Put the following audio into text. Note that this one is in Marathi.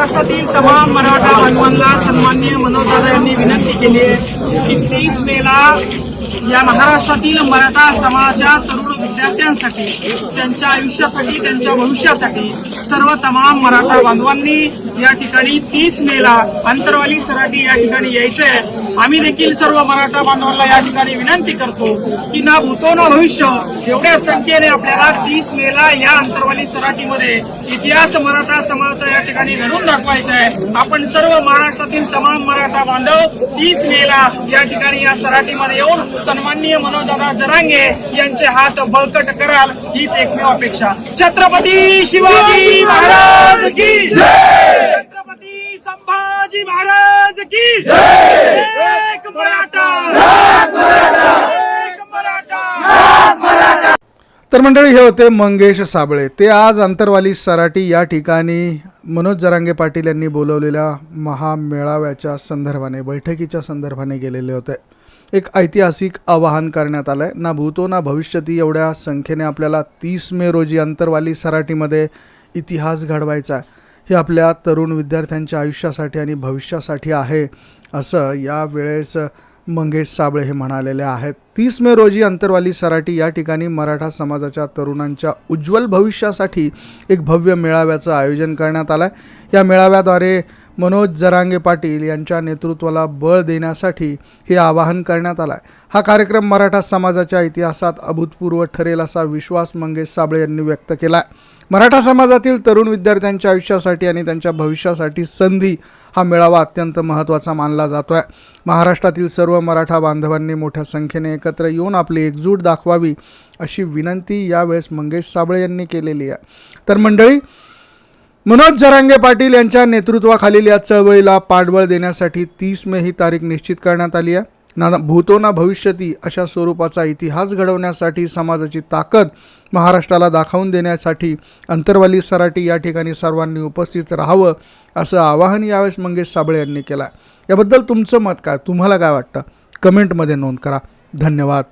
महाराष्ट्रातील तमाम मराठा बांधवांना सन्माननीय मनोज दादा यांनी विनंती केली आहे की 30 मेला या महाराष्ट्रातील मराठा समाजाच्या तरुण विद्यार्थ्यांसाठी, त्यांच्या आयुष्यासाठी, त्यांच्या भविष्यासाठी सर्व तमाम मराठा बांधवांनी या ठिकाणी 30 मेला अंतरवाली सराटी या ठिकाणी यायचंय। आम्ही देखील सर्व मराठा बांधवांना या ठिकाणी विनंती करतो की ना भूतो ना भविष्य एवढ्या संख्येने आपल्याला 30 मेला या अंतरवाली सराटीमध्ये इतिहास मराठा समाजाचा या ठिकाणी घडवून दाखवायचा आहे। आपण सर्व महाराष्ट्रातील तमाम मराठा बांधव 30 मेला या ठिकाणी या सराटीमध्ये येऊन सन्माननीय मनोजदादा जरांगे यांचे हात बळकट कराल हीच एकमेव अपेक्षा। छत्रपती शिवाजी महाराज की जय, छत्रपती संभाजी महाराज की जय। एक मराठा, एक मराठा। तर मंडळी, हे होते मंगेश साबळे। ते आज अंतरवाली सराटी या ठिकाणी मनोज जरांगे पाटील यांनी बोलवलेल्या महामेळाव्याच्या संदर्भाने, बैठकीच्या संदर्भाने गेलेले होते। एक ऐतिहासिक आवाहन करण्यात आलं आहे। ना भूतो ना भविष्यती एवढ्या संख्येने आपल्याला 30 मे रोजी अंतरवाली सराटीमध्ये इतिहास घडवायचा आहे। हे आपल्या तरुण विद्यार्थ्यांच्या आयुष्यासाठी आणि भविष्यासाठी आहे, असं यावेळेस मंगेश साबळे हे म्हणालेले आहेत। 30 मे रोजी अंतरवाली सराटी या ठिकाणी मराठा समाजाच्या तरुणांच्या उज्ज्वल भविष्यासाठी एक भव्य मेळाव्याचं आयोजन करण्यात आलं आहे। या मेळाव्याद्वारे मनोज जरांगे पाटील यांच्या नेतृत्वाला बळ देण्यासाठी हे आवाहन करण्यात आलं आहे। हा कार्यक्रम मराठा समाजाच्या इतिहासात अभूतपूर्व ठरेल असा विश्वास मंगेश साबळे यांनी व्यक्त केला आहे। मराठा समाजातील तरुण विद्यार्थ्यांच्या आयुष्यासाठी आणि त्यांच्या भविष्यासाठी संधी हा मेळावा अत्यंत महत्त्वाचा मानला जातो आहे। महाराष्ट्रातील सर्व मराठा बांधवांनी मोठ्या संख्येने एकत्र येऊन आपली एकजूट दाखवावी अशी विनंती यावेळेस मंगेश साबळे यांनी केलेली आहे। तर मंडळी, मनोज जरांगे पाटील यांच्या नेतृत्वाखालील या चळवळीला पाठबळ देण्यासाठी 30 मे ही तारीख निश्चित करण्यात आली आहे। ना भूतो ना भविष्यती अशा स्वरूपाचा इतिहास घडवण्यासाठी, समाजाची ताकद महाराष्ट्राला दाखवून देण्यासाठी अंतरवाली सराटी या ठिकाणी सर्वांनी उपस्थित राहावं असं आवाहन यावेळेस मंगेश साबळे यांनी केलं आहे। याबद्दल तुमचं मत काय, तुम्हाला काय वाटतं, कमेंटमध्ये नोंद करा। धन्यवाद।